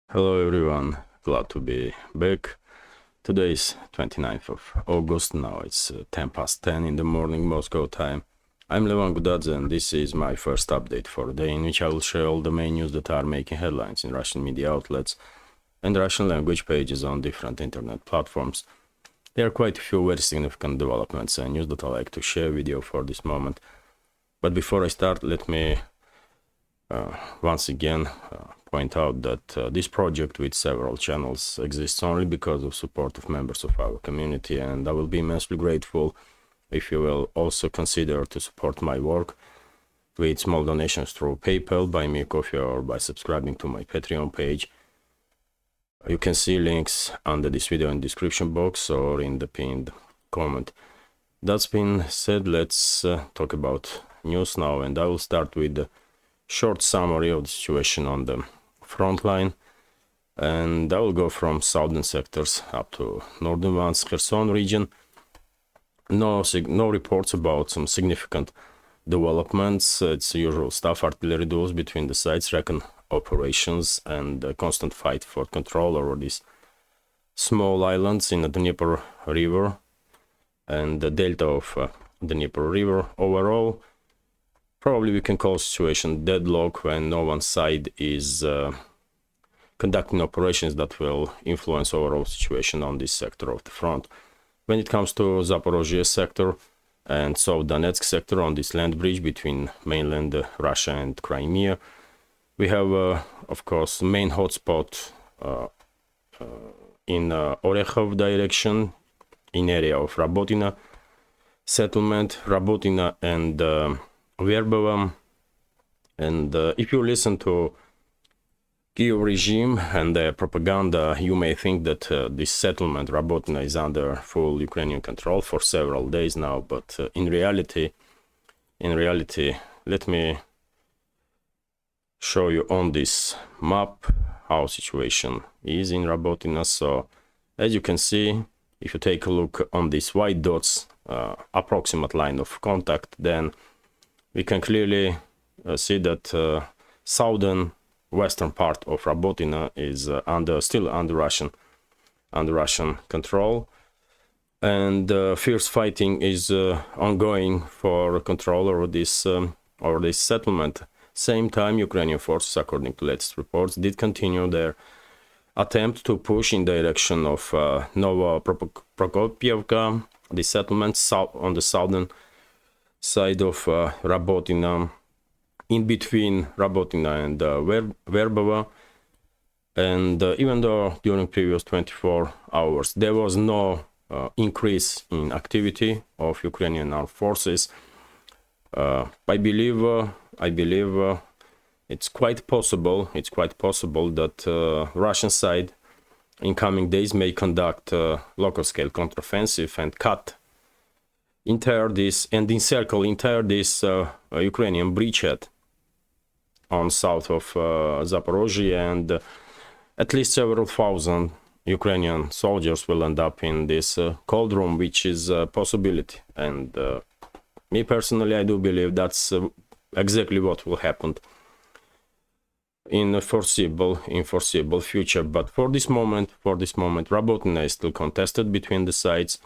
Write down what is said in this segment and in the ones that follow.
Hello everyone, glad to be back. Today is 29th of August, now it's 10 past 10 in the morning Moscow time. I'm Levan Gudadze and this is my first update for the day in which I will share all the main news that are making headlines in Russian media outlets and Russian language pages on different internet platforms. There are quite a few very significant developments and news that I like to share with you for this moment. But before I start, let me once again point out that this project with several channels exists only because of support of members of our community, and I will be immensely grateful if you will also consider to support my work with small donations through PayPal, Buy Me a Coffee, or by subscribing to my Patreon page. You can see links under this video in the description box or in the pinned comment. That's been said, let's talk about news now, and I will start with the short summary of the situation on the front line, and I will go from southern sectors up to northern ones. Kherson region, no reports about some significant developments. It's the usual stuff: artillery duels between the sides, recon operations, and a constant fight for control over these small islands in the Dnieper River and the delta of the Dnieper River. Overall, probably we can call the situation deadlock when no one side is conducting operations that will influence overall situation on this sector of the front. When it comes to Zaporozhye sector and South Donetsk sector on this land bridge between mainland Russia and Crimea, we have, of course, main hotspot in Orekhov direction, in area of Rabotina settlement, Rabotina and Verbova. And if you listen to Kiev regime and their propaganda, you may think that this settlement, Rabotina, is under full Ukrainian control for several days now. But in reality, let me show you on this map how situation is in Rabotina. So as you can see, if you take a look on these white dots, approximate line of contact, then we can clearly see that southern western part of Rabotina is still under Russian control, and fierce fighting is ongoing for control over this settlement. Same time, Ukrainian forces, according to latest reports, did continue their attempt to push in direction of Novo-Prokopievka, the settlement on the southern side of Rabotina, in between Rabotina and Verbova. And even though during previous 24 hours there was no increase in activity of Ukrainian armed forces, I believe it's quite possible that Russian side in coming days may conduct local scale counteroffensive and encircle entire this Ukrainian bridgehead on south of Zaporozhye, and at least several thousand Ukrainian soldiers will end up in this cold room, which is a possibility. And me personally, I do believe that's exactly what will happen in the foreseeable future. But for this moment, Rabotina is still contested between the sides,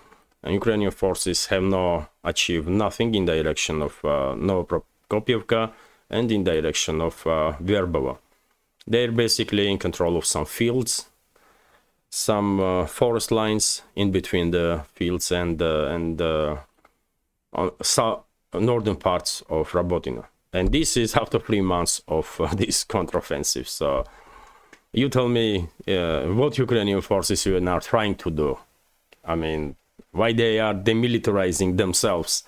and Ukrainian forces have achieved nothing in direction of Novoprokopievka and in direction of Verbova. They're basically in control of some fields, some forest lines in between the fields and northern parts of Rabotina. And this is after 3 months of this counteroffensive. So you tell me what Ukrainian forces are now trying to do. I mean, why they are demilitarizing themselves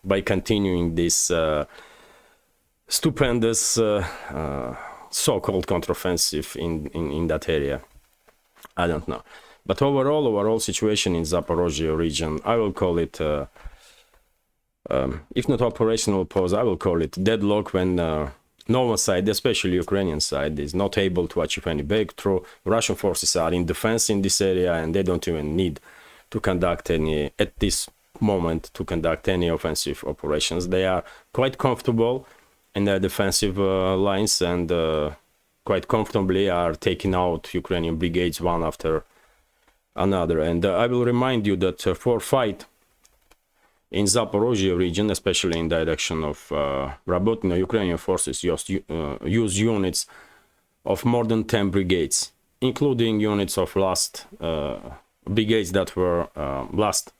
by continuing this stupendous so-called counteroffensive in that area. I don't know. But overall situation in Zaporozhye region, I will call it, if not operational pause, I will call it deadlock when no one side, especially Ukrainian side, is not able to achieve any breakthrough. Russian forces are in defense in this area, and they don't even need to conduct any, at this moment, to conduct any offensive operations. They are quite comfortable in their defensive lines, and quite comfortably are taking out Ukrainian brigades one after another. And I will remind you that for fight in Zaporozhye region, especially in direction of Rabotino, Ukrainian forces use units of more than 10 brigades, including units of last brigades that were last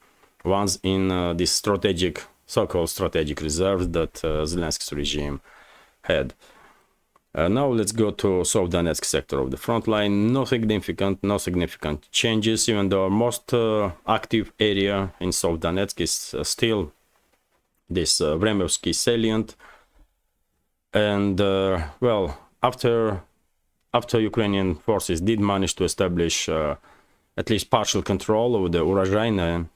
ones in this strategic, so-called strategic reserves that Zelensky's regime had. Now let's go to South Donetsk sector of the front line. No significant changes, even though most active area in South Donetsk is still this Vremevsky salient. And well, after Ukrainian forces did manage to establish at least partial control over the Urozhaine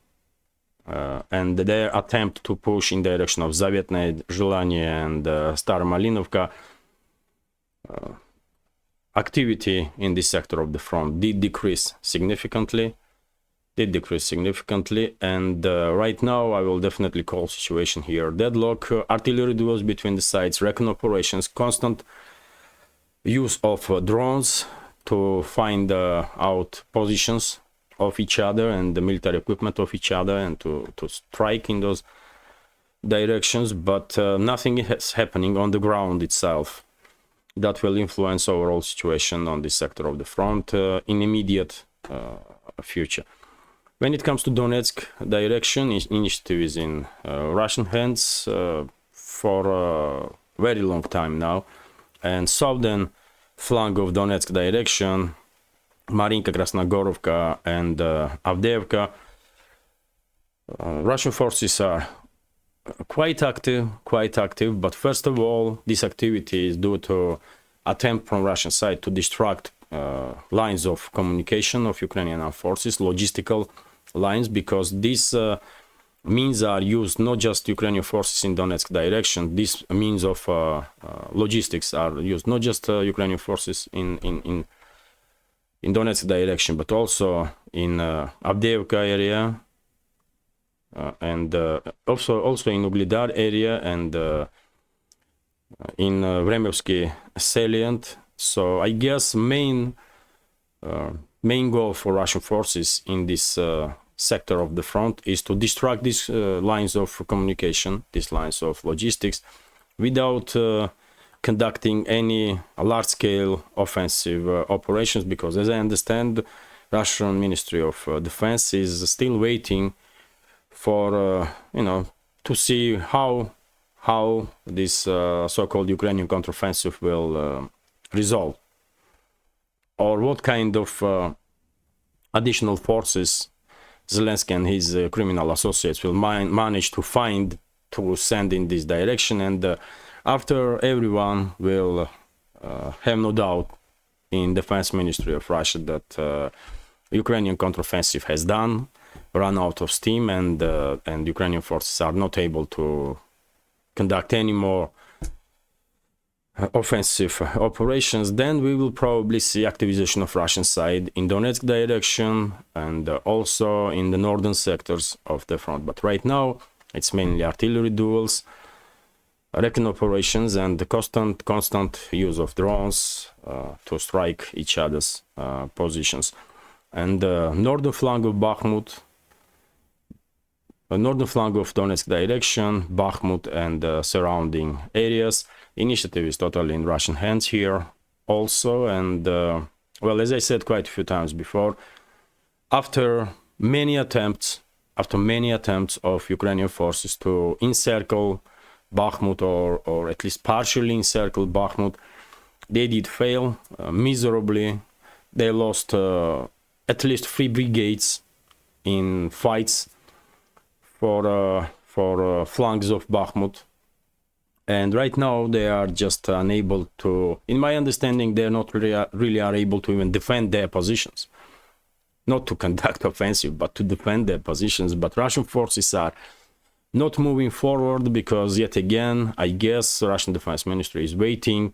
and their attempt to push in direction of Zavetное Желание and Staromalinovka, activity in this sector of the front did decrease significantly. And right now I will definitely call situation here deadlock. Artillery duels between the sides, recon operations, constant use of drones to find out positions of each other and the military equipment of each other and to strike in those directions, but nothing is happening on the ground itself that will influence overall situation on this sector of the front in immediate future. When it comes to Donetsk direction, initiative is in Russian hands for a very long time now, and southern flank of Donetsk direction, Marinka, Krasnogorovka and Avdiivka, Russian forces are quite active, but first of all, this activity is due to attempt from Russian side to distract lines of communication of Ukrainian armed forces, logistical lines, because these means are used not just Ukrainian forces in Donetsk direction. These means of logistics are used not just Ukrainian forces in Donetsk direction, but also in Avdiivka area. And also in Ugledar area and in Vremevsky salient. So I guess main goal for Russian forces in this sector of the front is to distract these lines of communication, these lines of logistics, without conducting any large-scale offensive operations, because as I understand, Russian Ministry of Defense is still waiting for to see how this so-called Ukrainian counteroffensive will resolve, or what kind of additional forces Zelensky and his criminal associates will manage to find to send in this direction. And after everyone will have no doubt in Defense Ministry of Russia that Ukrainian counteroffensive has run out of steam, and Ukrainian forces are not able to conduct any more offensive operations, then we will probably see activization of Russian side in Donetsk direction and also in the northern sectors of the front. But right now it's mainly artillery duels, recon operations, and the constant use of drones to strike each other's positions. And northern flank of Bakhmut, northern flank of Donetsk direction, Bakhmut and surrounding areas. Initiative is totally in Russian hands here also. And well, as I said quite a few times before, after many attempts of Ukrainian forces to encircle Bakhmut, or at least partially encircle Bakhmut, they did fail miserably. They lost at least 3 brigades in fights for flanks of Bakhmut, and right now they are just unable to, in my understanding, they're not really are able to even defend their positions, not to conduct offensive, but to defend their positions. But Russian forces are not moving forward because, yet again, I guess Russian Defense Ministry is waiting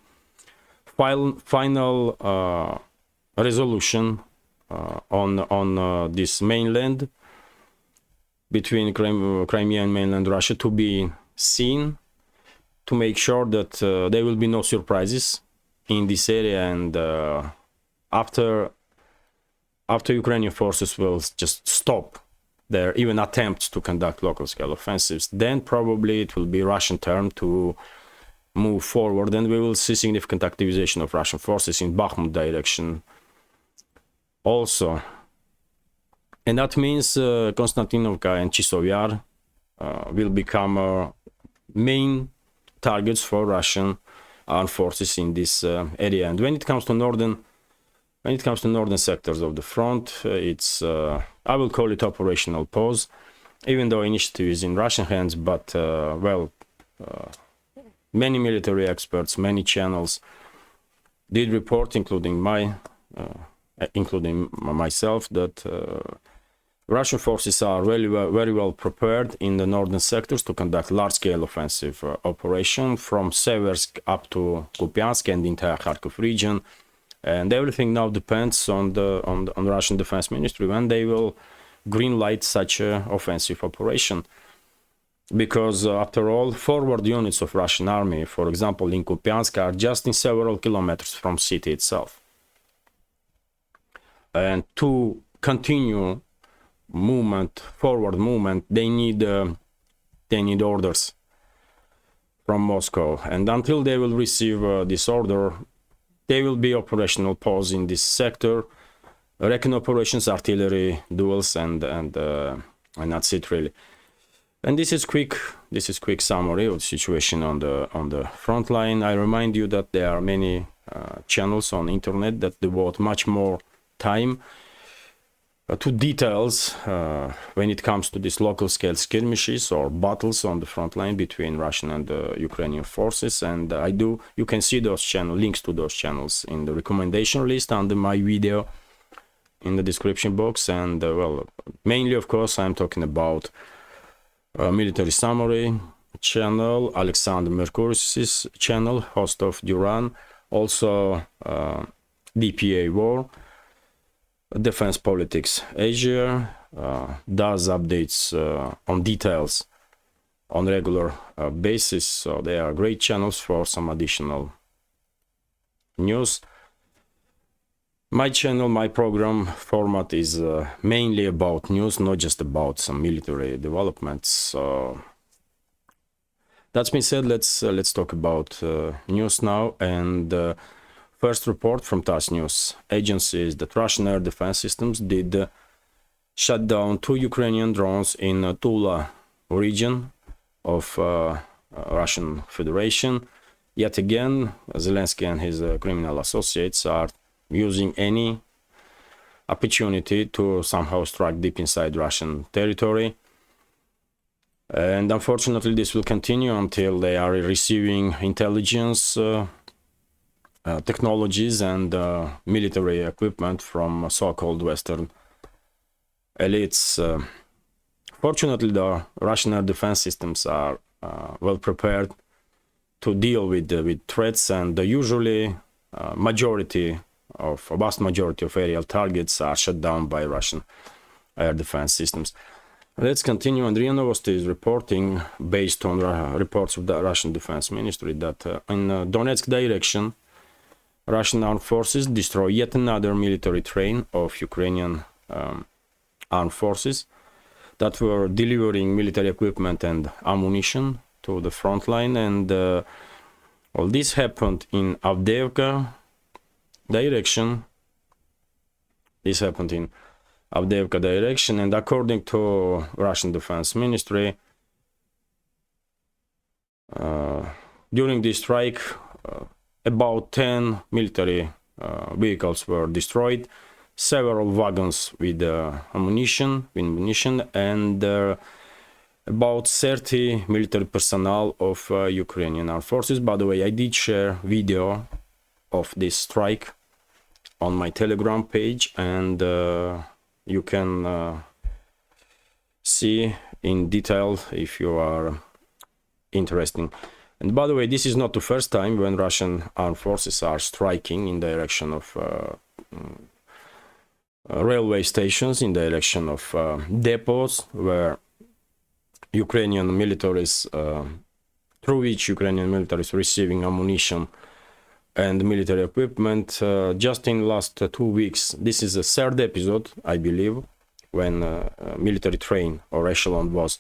final resolution on this mainland between Crimea and mainland Russia to be seen, to make sure that there will be no surprises in this area, and after Ukrainian forces will just stop their even attempts to conduct local scale offensives, then probably it will be Russian turn to move forward, and we will see significant activization of Russian forces in Bakhmut direction also. And that means Konstantinovka and Chisovyar will become main targets for Russian armed forces in this area. And when it comes to northern sectors of the front, it's I will call it operational pause, even though initiative is in Russian hands. But many military experts, many channels did report, including myself, that Russian forces are very well prepared in the northern sectors to conduct large-scale offensive operation from Seversk up to Kupiansk and the entire Kharkov region. And everything now depends on the Russian Defense Ministry when they will green light such an offensive operation. Because after all, forward units of Russian army, for example, in Kupiansk, are just in several kilometers from city itself. And to continue forward movement, they need orders from Moscow. And until they will receive this order, there will be operational pause in this sector, recon operations, artillery duels, and that's it really. And this is quick summary of the situation on the front line. I remind you that there are many channels on internet that devote much more time to details when it comes to these local scale skirmishes or battles on the front line between Russian and Ukrainian forces. And you can see those links to those channels in the recommendation list under my video in the description box. And mainly, of course, I'm talking about military summary channel, Alexander Mercouris' channel, host of Duran, also DPA War, Defense Politics Asia, does updates on details on regular basis, so they are great channels for some additional news. My channel, my program format is mainly about news, not just about some military developments. So that's been said, let's talk about news now. And first report from TASS News Agency is that Russian air defense systems did shut down 2 Ukrainian drones in Tula region of Russian Federation. Yet again, Zelensky and his criminal associates are using any opportunity to somehow strike deep inside Russian territory. And unfortunately, this will continue until they are receiving intelligence technologies and military equipment from so-called Western elites. Fortunately, the Russian air defense systems are well prepared to deal with threats, and usually a vast majority of aerial targets are shut down by Russian air defense systems. Let's continue. And RIA Novosti is reporting, based on reports of the Russian Defense Ministry, that in Donetsk direction, Russian armed forces destroy yet another military train of Ukrainian armed forces that were delivering military equipment and ammunition to the front line. And all this happened in Avdiivka direction. And according to Russian Defense Ministry, during this strike, about 10 military vehicles were destroyed, several wagons with ammunition, and about 30 military personnel of Ukrainian armed forces. By the way, I did share video of this strike on my Telegram page, and you can see in detail if you are interested. And by the way, this is not the first time when Russian armed forces are striking in direction of railway stations, in direction of depots where through which Ukrainian military is receiving ammunition and military equipment. Just in last 2 weeks, this is the third episode, I believe, when military train or echelon was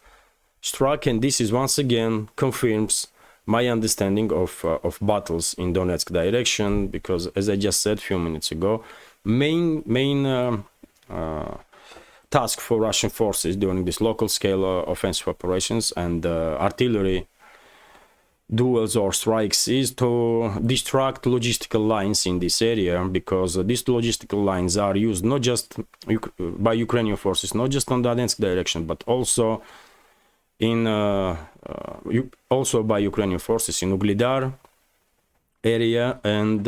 struck, and this is once again confirms my understanding of battles in Donetsk direction, because as I just said a few minutes ago, main task for Russian forces during this local scale offensive operations and artillery duels or strikes is to distract logistical lines in this area, because these logistical lines are used not just by Ukrainian forces, not just on Donetsk direction, but also in also by Ukrainian forces in Ugledar area and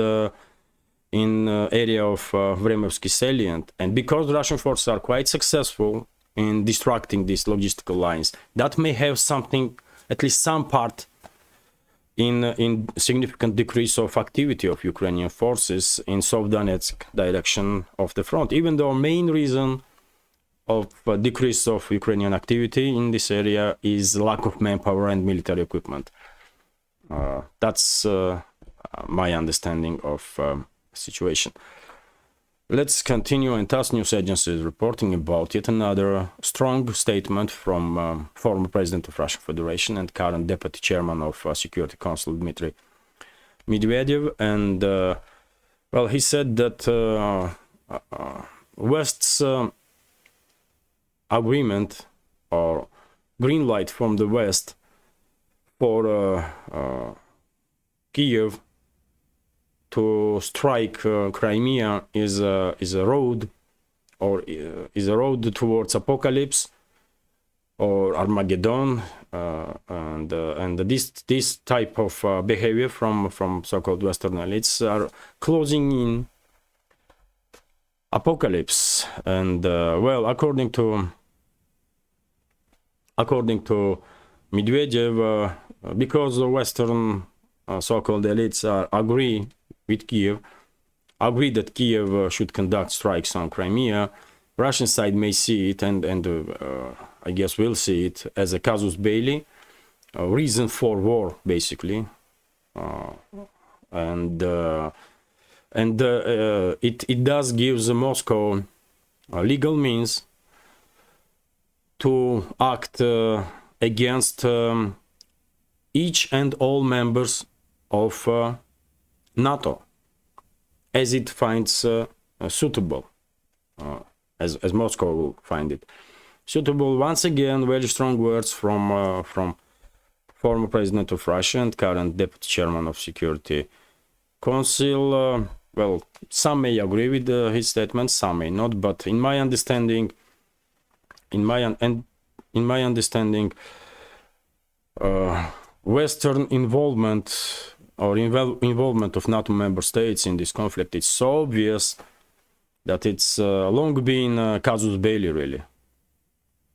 in area of Vremovsky salient. And because Russian forces are quite successful in distracting these logistical lines, that may have something, at least some part, in significant decrease of activity of Ukrainian forces in South Donetsk direction of the front, even though main reason of decrease of Ukrainian activity in this area is lack of manpower and military equipment. That's my understanding of situation. Let's continue, and TASS news agency is reporting about yet another strong statement from former president of Russian Federation and current deputy chairman of Security Council, Dmitry Medvedev. And well, he said that West's agreement or green light from the West for Kiev to strike Crimea is a road, or is a road towards apocalypse or Armageddon, and this type of behavior from so-called Western elites are closing in apocalypse. And well, according to Medvedev, because the Western so-called elites agree with Kiev, agree that Kiev should conduct strikes on Crimea, Russian side may see it, and I guess will see it, as a casus belli, a reason for war, basically, and it does give Moscow legal means to act against each and all members of NATO, as it finds suitable, as Moscow will find it suitable. Once again, very strong words from former president of Russia and current deputy chairman of Security Council. Well, some may agree with his statements, some may not, but in my understanding, Western involvement or involvement of NATO member states in this conflict is so obvious that it's long been casus belli, really.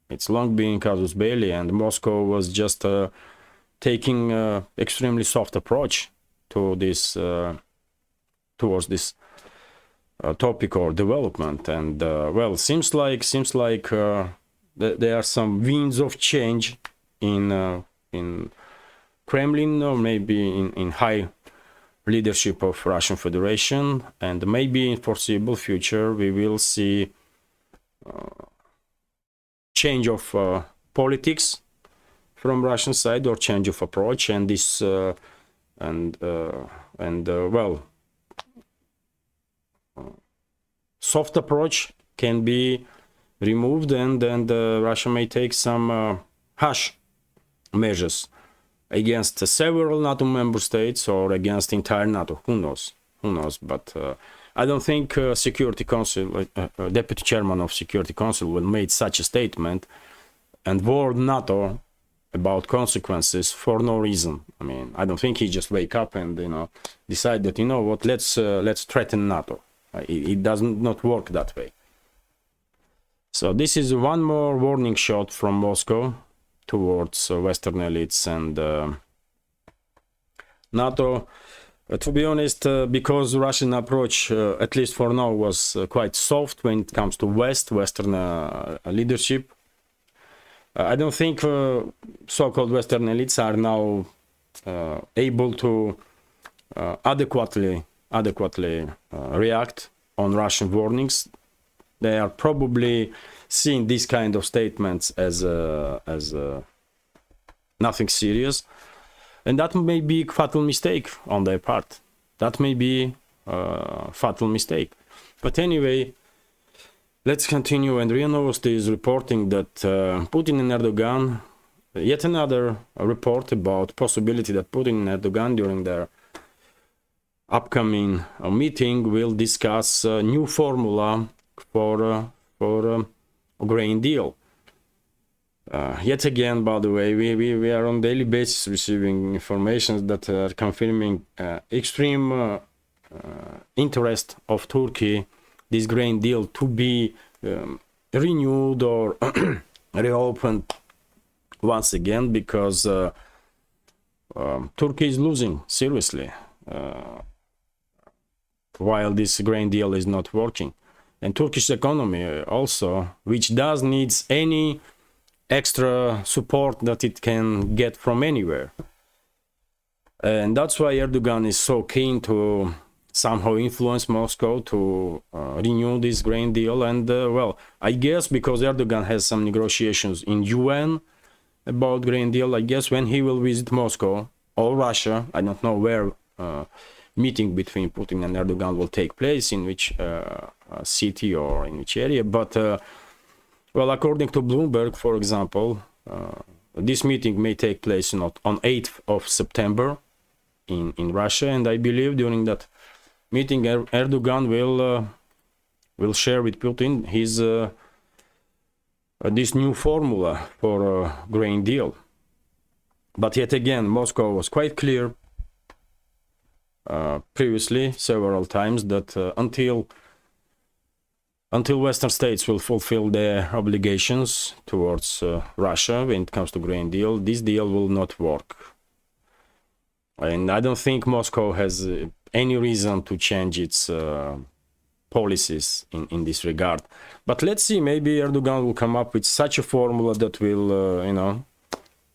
It's long been casus belli, and Moscow was just taking extremely soft approach to this towards this topic or development. And well, seems like there are some winds of change in Kremlin, or maybe in high leadership of Russian Federation, and maybe in foreseeable future we will see change of politics from Russian side, or change of approach, and this well, soft approach can be removed, and Russia may take some harsh measures against several NATO member states or against entire NATO. Who knows? But I don't think Security Council, Deputy Chairman of Security Council will make such a statement and warn NATO about consequences for no reason. I mean, I don't think he just wake up and decide that, you know what, let's threaten NATO. It does not work that way. So this is one more warning shot from Moscow towards Western elites and NATO. To be honest, because Russian approach, at least for now, was quite soft when it comes to Western leadership, I don't think so-called Western elites are now able to adequately react on Russian warnings. They are probably seeing these kind of statements as nothing serious, and that may be a fatal mistake on their part. That may be a fatal mistake. But anyway, let's continue. And RIA Novosti is reporting that Putin and Erdogan, yet another report about possibility that Putin and Erdogan during their upcoming meeting will discuss a new formula for a grain deal. Yet again, by the way, we are on daily basis receiving information that are confirming extreme interest of Turkey, this grain deal to be renewed or reopened once again, because Turkey is losing seriously while this grain deal is not working. And Turkish economy also, which does needs any extra support that it can get from anywhere. And that's why Erdogan is so keen to somehow influence Moscow to renew this grain deal. And well, I guess because Erdogan has some negotiations in UN about grain deal, I guess when he will visit Moscow or Russia, I don't know where meeting between Putin and Erdogan will take place, in which city or in which area, but well, according to Bloomberg, for example, this meeting may take place on 8th of September in Russia, and I believe during that meeting Erdogan will share with Putin his this new formula for a grain deal. But yet again, Moscow was quite clear previously several times that until Western states will fulfill their obligations towards Russia when it comes to grain deal, this deal will not work. And I don't think Moscow has any reason to change its policies in this regard. But let's see, maybe Erdogan will come up with such a formula that will,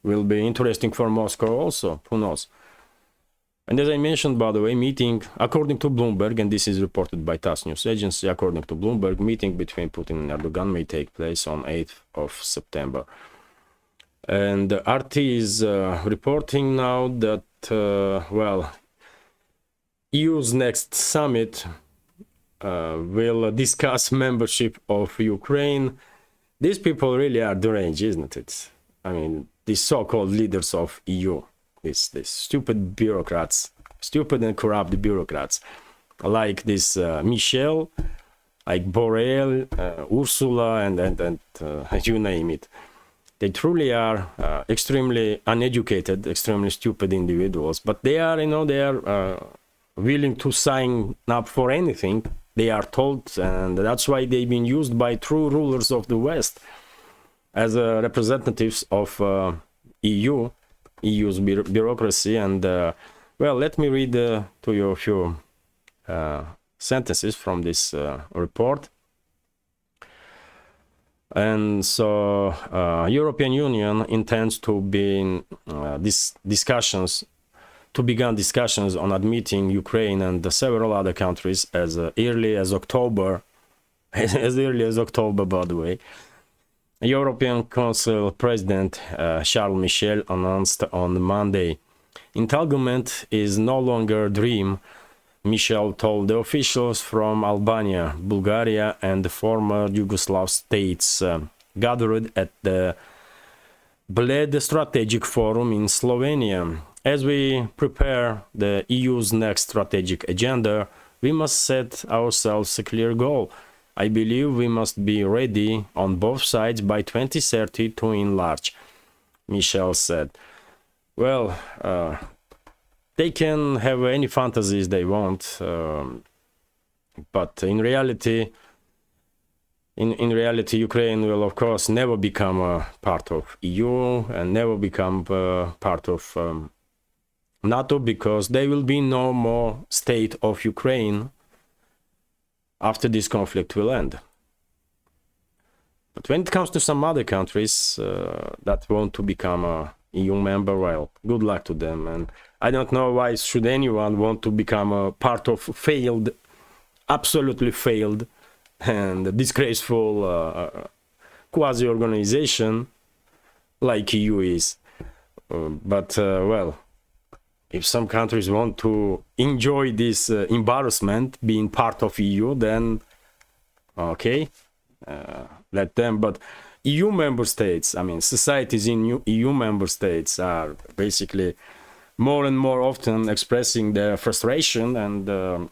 will be interesting for Moscow also. Who knows? And as I mentioned, by the way, meeting, according to Bloomberg, and this is reported by TASS news agency, according to Bloomberg, meeting between Putin and Erdogan may take place on 8th of September. And RT is reporting now that, well, EU's next summit will discuss membership of Ukraine. These people really are deranged, isn't it? I mean, these so-called leaders of EU. These stupid bureaucrats, stupid and corrupt bureaucrats, like this Michel, like Borrell, Ursula, and you name it. They truly are extremely uneducated, extremely stupid individuals. But they are, they are willing to sign up for anything they are told, and that's why they've been used by true rulers of the West as representatives of EU's bureaucracy. And well, let me read to you a few sentences from this report. And so European Union intends to be begin discussions on admitting Ukraine and several other countries as early as October, as early as October, by the way. European Council President Charles Michel announced on Monday, "Entanglement is no longer a dream," Michel told the officials from Albania, Bulgaria, and the former Yugoslav states gathered at the Bled Strategic Forum in Slovenia. "As we prepare the EU's next strategic agenda, we must set ourselves a clear goal. I believe we must be ready on both sides by 2030 to enlarge," Michel said. Well, they can have any fantasies they want, but in reality, Ukraine will, of course, never become a part of EU and never become part of NATO, because there will be no more state of Ukraine after this conflict will end. But when it comes to some other countries that want to become EU member, well, good luck to them. And I don't know why should anyone want to become a part of failed, absolutely failed and disgraceful quasi-organization like EU is. Well, if some countries want to enjoy this embarrassment being part of EU, then okay, let them. But EU member states, I mean, societies in EU member states are basically more and more often expressing their frustration, and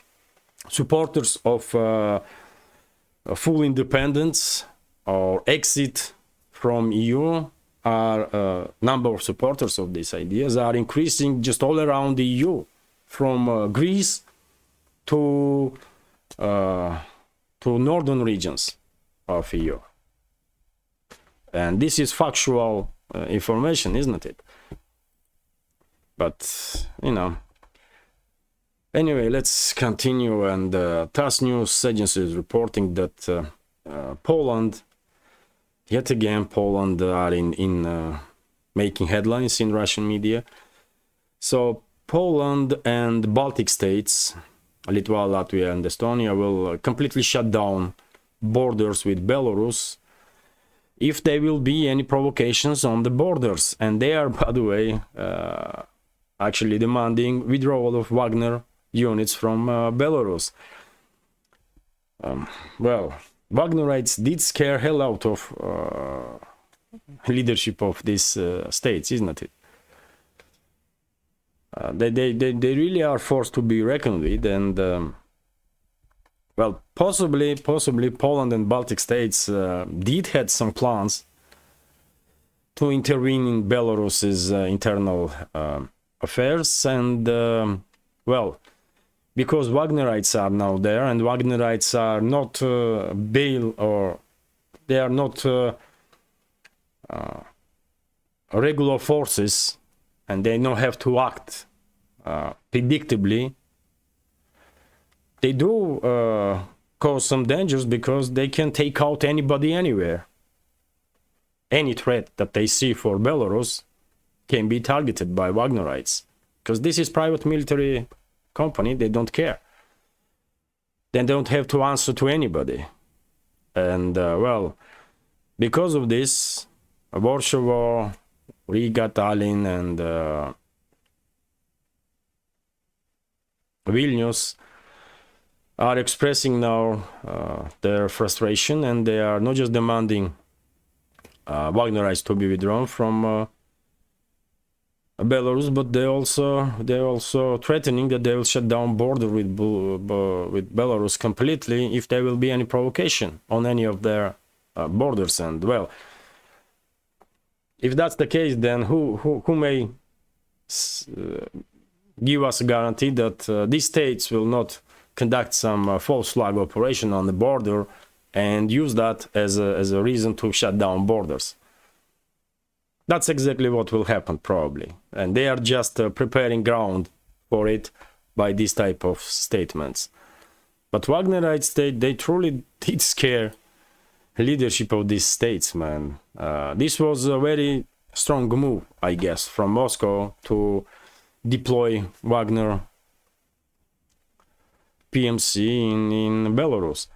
supporters of full independence or exit from EU are number of supporters of these ideas are increasing just all around the EU, from Greece to northern regions of EU. And this is factual information, isn't it? But, you know, anyway, let's continue. And TASS news agency is reporting that Poland, yet again, Poland are in making headlines in Russian media. So Poland and Baltic states, Lithuania, Latvia, and Estonia, will completely shut down borders with Belarus if there will be any provocations on the borders. And they are, by the way, actually demanding withdrawal of Wagner units from Belarus. Well, Wagnerites did scare hell out of leadership of these states, isn't it? They really are forced to be reckoned with, and well, possibly Poland and Baltic states did had some plans to intervene in Belarus's internal affairs, and well, because Wagnerites are now there, and Wagnerites are not bail, or they are not regular forces, and they don't have to act predictably. They do cause some dangers because they can take out anybody anywhere. Any threat that they see for Belarus can be targeted by Wagnerites, because this is private military company. They don't care. They don't have to answer to anybody. And well, because of this, Warsaw, Riga, Tallinn, and Vilnius are expressing now their frustration, and they are not just demanding Wagnerites to be withdrawn from Belarus, but they're also threatening that they will shut down border with Belarus completely if there will be any provocation on any of their borders. And well, if that's the case, then who may give us a guarantee that these states will not conduct some false flag operation on the border and use that as a reason to shut down borders? That's exactly what will happen, probably. And they are just preparing ground for it by this type of statements. But Wagnerite state, they truly did scare leadership of these states, man. This was a very strong move, I guess, from Moscow to deploy Wagner PMC in Belarus.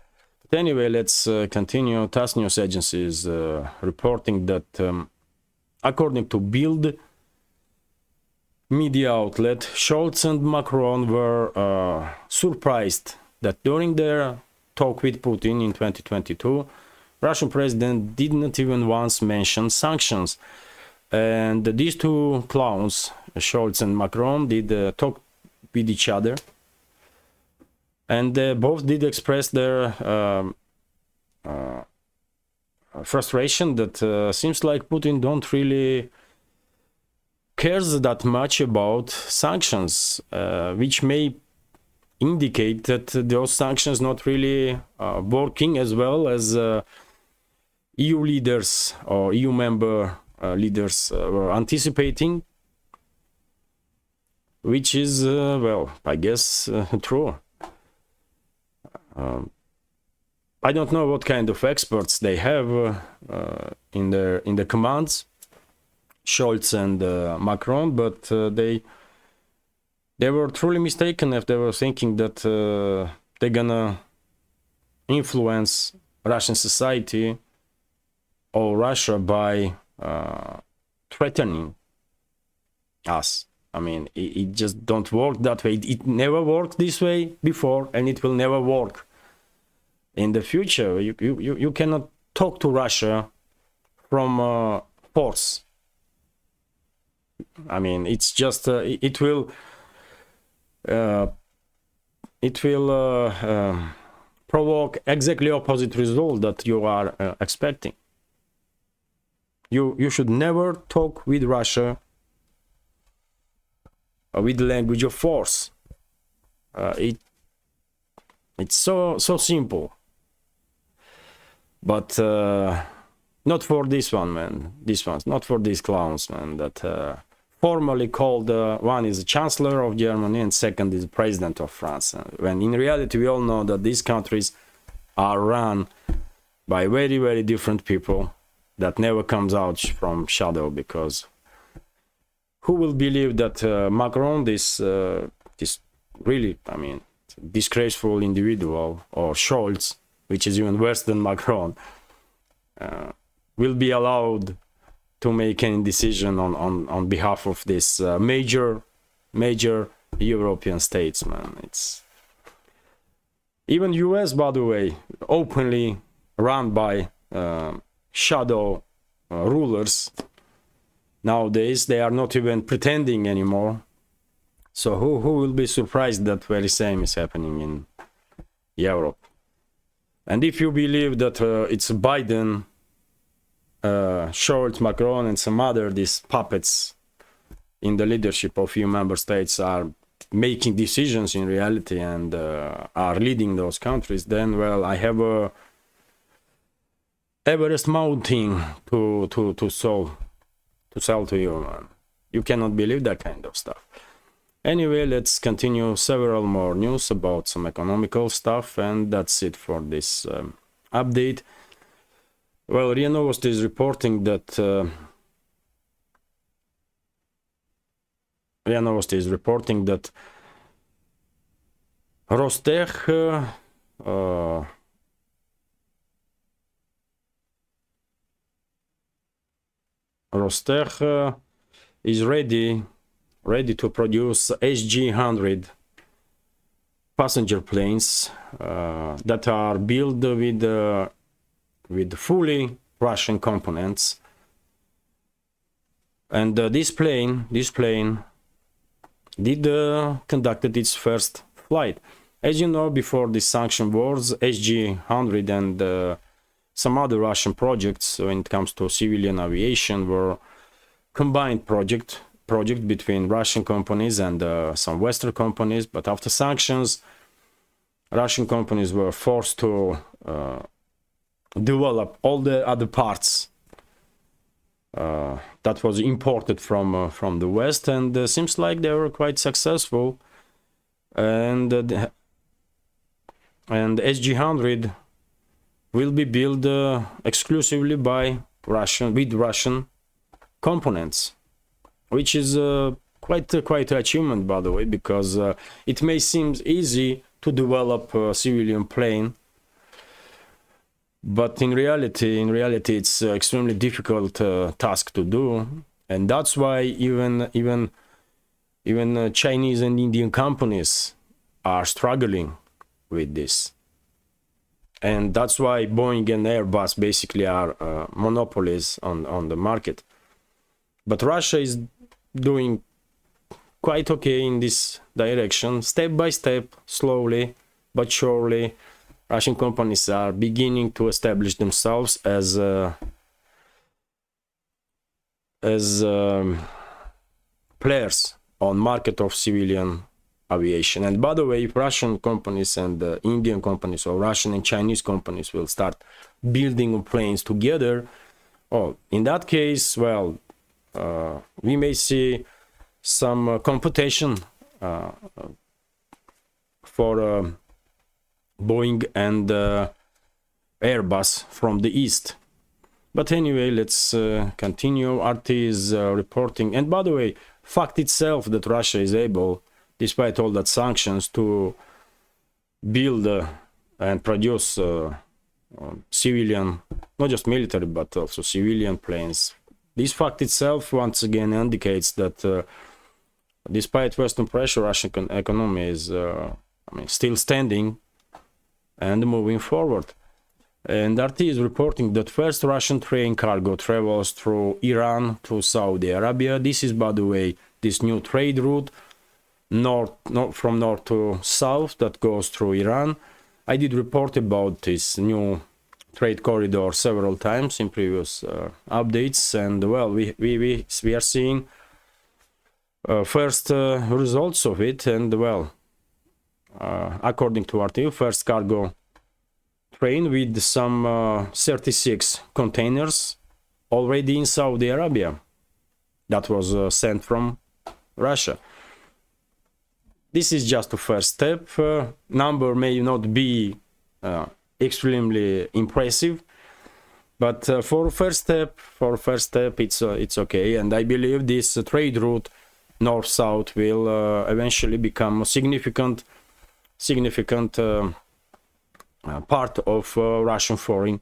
But anyway, let's continue. TASS news agency is reporting that according to Bild media outlet, Scholz and Macron were surprised that during their talk with Putin in 2022, Russian president did not even once mention sanctions. And these two clowns, Scholz and Macron, did talk with each other. And both did express their frustration that seems like Putin don't really cares that much about sanctions, which may indicate that those sanctions not really working as well as EU leaders or EU member leaders were anticipating, which is, well, I guess true. I don't know what kind of experts they have in the commands. Scholz and Macron, but they were truly mistaken if they were thinking that they're gonna influence Russian society or Russia by threatening us. I mean, it just don't work that way. It never worked this way before, and it will never work in the future. You cannot talk to Russia from force. I mean, it's just it will provoke exactly opposite result that you are expecting. You should never talk with Russia with the language of force. It's so simple, but not for this one, man. This one's not for these clowns, man. That formally called one is the Chancellor of Germany and second is the President of France. When in reality we all know that these countries are run by very, very different people that never comes out from shadow, because who will believe that Macron, this really, I mean, disgraceful individual, or Scholz, which is even worse than Macron, will be allowed to make any decision on behalf of this major European states, man. It's even U.S., by the way, openly run by shadow rulers. Nowadays, they are not even pretending anymore. So who will be surprised that very same is happening in Europe? And if you believe that it's Biden, Scholz, Macron, and some other these puppets in the leadership of few member states are making decisions in reality and are leading those countries, then, well, I have a Everest mountain to sell to you, man. You cannot believe that kind of stuff. Anyway, let's continue several more news about some economical stuff, and that's it for this update. Well, RIA Novosti is reporting that Rostech is ready to produce SG-100 passenger planes that are built with fully Russian components. And this plane did conducted its first flight. As you know, before the sanction wars, SG-100 and some other Russian projects when it comes to civilian aviation were combined project between Russian companies and some Western companies. But after sanctions, Russian companies were forced to develop all the other parts that was imported from the West, and seems like they were quite successful. And SG-100 will be built exclusively by Russian components, which is quite an achievement, by the way, because it may seem easy to develop a civilian plane, but in reality it's extremely difficult task to do, and that's why even Chinese and Indian companies are struggling with this. And that's why Boeing and Airbus basically are monopolies on the market. But Russia is doing quite okay in this direction, step by step, slowly but surely. Russian companies are beginning to establish themselves as players on market of civilian aviation. And by the way, if Russian companies and Indian companies, or Russian and Chinese companies, will start building planes together, in that case, well, we may see some competition for Boeing and Airbus from the East. But anyway, let's continue. RT is reporting, and by the way, fact itself that Russia is able, despite all that sanctions, to build and produce civilian, not just military, but also civilian planes. This fact itself once again indicates that despite Western pressure, Russian economy is still standing and moving forward. And RT is reporting that first Russian train cargo travels through Iran to Saudi Arabia. This is, by the way, this new trade route from north to south that goes through Iran. I did report about this new trade corridor several times in previous updates, and well, we are seeing first results of it. And well, according to RT, first cargo train with some 36 containers already in Saudi Arabia that was sent from Russia. This is just a first step. Number may not be extremely impressive, but for first step, it's okay. And I believe this trade route north-south will eventually become a significant part of Russian foreign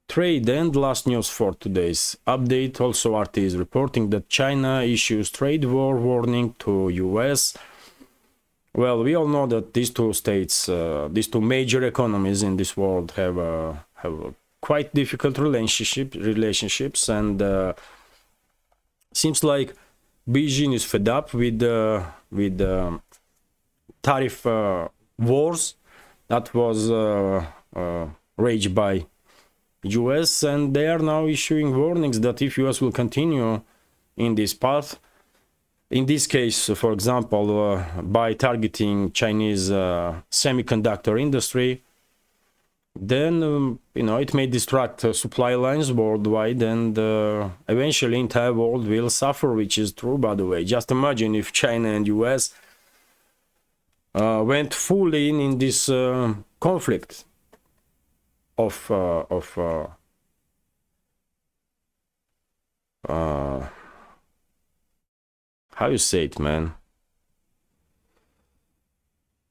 trade. And last news for today's update, also RT is reporting that China issues trade war warning to U.S. Well, we all know that these two states, these two major economies in this world have a quite difficult relationships, and seems like Beijing is fed up with tariff wars that was raged by US, and they are now issuing warnings that if US will continue in this path, in this case, for example, by targeting Chinese semiconductor industry, then it may distract supply lines worldwide, and eventually entire world will suffer, which is true, by the way. Just imagine if China and US went fully in this conflict of how you say it, man?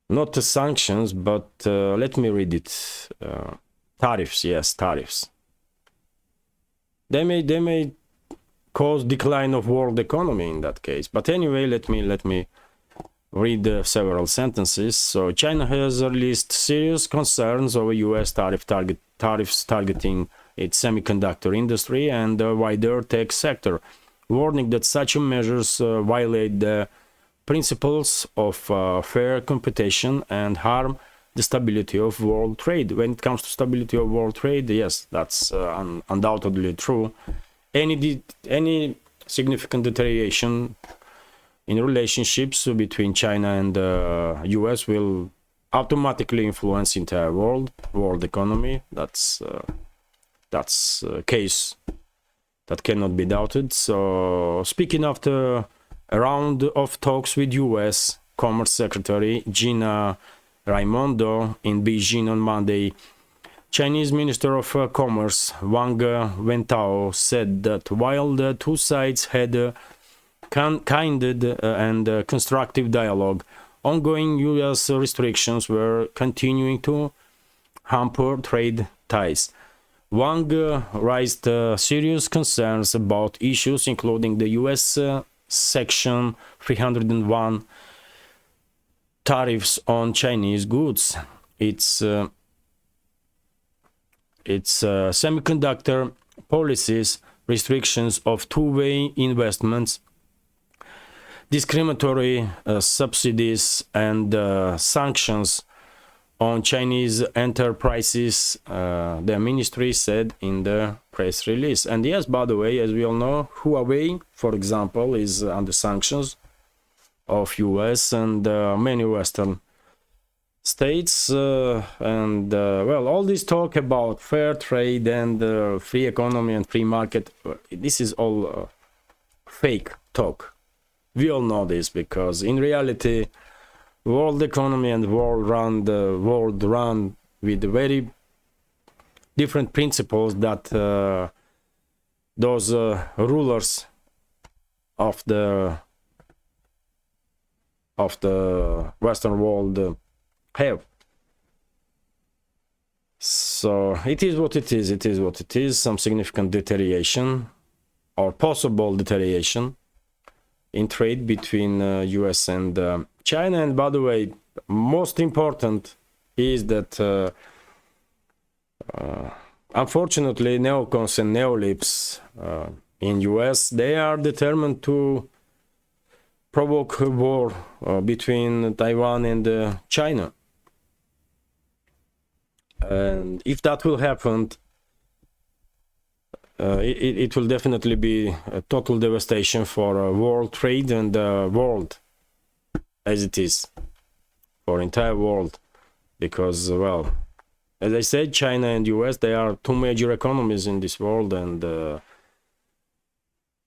Not the sanctions, but let me read it. Tariffs, yes, tariffs. They may cause decline of world economy in that case. But anyway, let me read several sentences. So China has released serious concerns over U.S. tariffs targeting its semiconductor industry and the wider tech sector, warning that such measures violate the principles of fair competition and harm the stability of world trade. When it comes to stability of world trade, yes, that's undoubtedly true. Any significant deterioration in relationships between China and US will automatically influence entire world economy. That's a case that cannot be doubted. So speaking after a round of talks with US Commerce Secretary Gina Raimondo in Beijing on Monday, Chinese Minister of Commerce Wang Wentao said that while the two sides had a candid and constructive dialogue, ongoing US restrictions were continuing to hamper trade ties. Wang raised serious concerns about issues including the US Section 301 tariffs on Chinese goods, its semiconductor policies, restrictions of two-way investments, discriminatory subsidies, and sanctions on Chinese enterprises, the ministry said in the press release. And yes, by the way, as we all know, Huawei, for example, is under sanctions of US and many Western states. Well, all this talk about fair trade and free economy and free market, this is all fake talk. We all know this, because in reality, world economy and world run with very different principles that those rulers of the Western world have. So it is what it is. It is what it is. Some significant deterioration or possible deterioration in trade between US and China. And by the way, most important is that unfortunately neocons and neolibs in US, they are determined to provoke a war between Taiwan and China. And if that will happen, it will definitely be a total devastation for world trade and world as it is, for entire world, because, well, as I said, China and US, they are two major economies in this world, and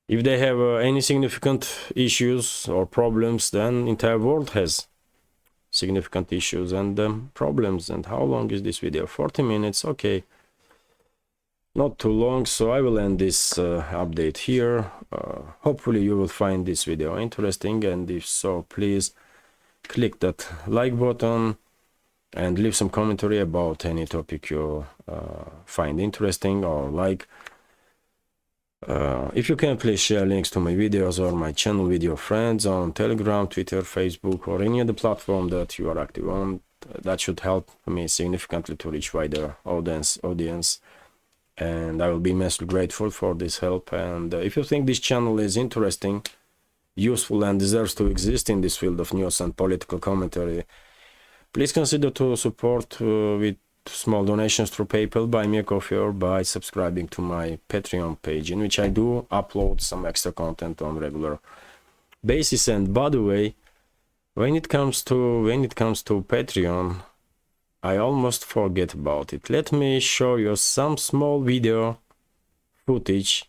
if they have any significant issues or problems, then entire world has significant issues and problems. And how long is this video? 40 minutes. Okay, not too long, so I will end this update here. Hopefully you will find this video interesting, and if so, please click that like button and leave some commentary about any topic you find interesting or like. If you can, please share links to my videos or my channel with your friends on Telegram, Twitter, Facebook, or any other platform that you are active on. That should help me significantly to reach wider audience, and I will be immensely grateful for this help. And if you think this channel is interesting, useful, and deserves to exist in this field of news and political commentary, please consider to support with small donations through PayPal, Buy Me a Coffee, or by subscribing to my Patreon page, in which I do upload some extra content on regular basis. And by the way, when it comes to Patreon, I almost forget about it. Let me show you some small video footage.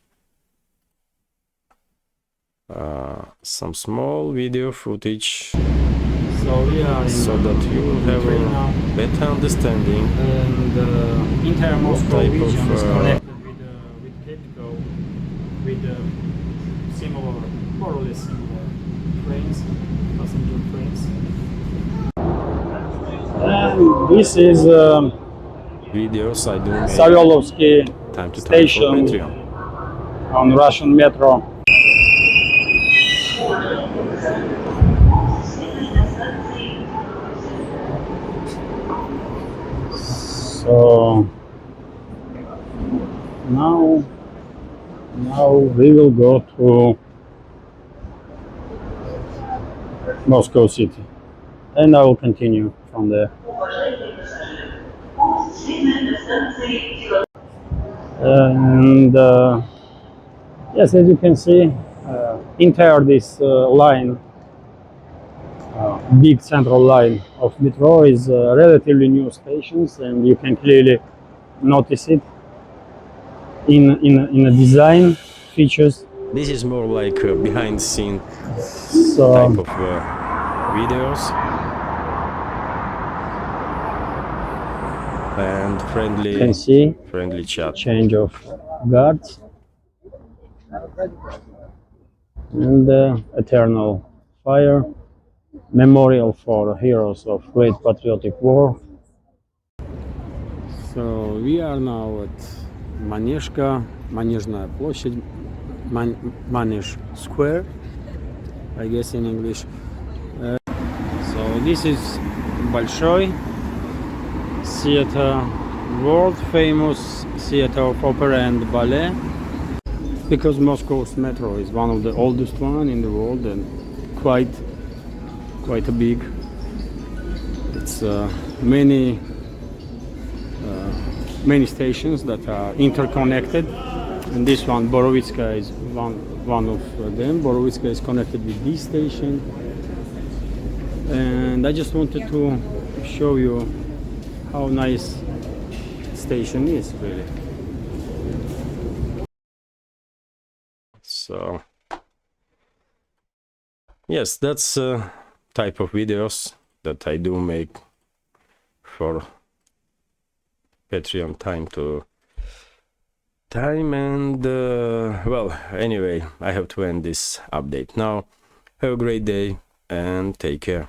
So that you will have a better understanding. And the entire Moscow region is connected with capital, with similar, more or less similar trains, passenger trains. And this is Videos I do make Savyolovsky time to time for station Patreon. on Russian metro. So now we will go to Moscow city, and I will continue from there. And yes, as you can see, entire this line, big central line of metro, is relatively new stations, and you can clearly notice it in the design features. This is more like behind the scene So type of videos, and you can see friendly chat. change of guards and eternal fire memorial for heroes of Great Patriotic War. So we are now at Manежная площадь, Manеж Square, I guess in English. So this is Большой theater, world famous theater of opera and ballet, because Moscow's metro is one of the oldest one in the world and quite a big. It's many stations that are interconnected, and this one, Borovitska, is one of them. Borovitska is connected with this station, and I just wanted to show you how nice station is, really. So yes, that's type of videos that I do make for Patreon time to time, and well, anyway, I have to end this update now. Have a great day and take care.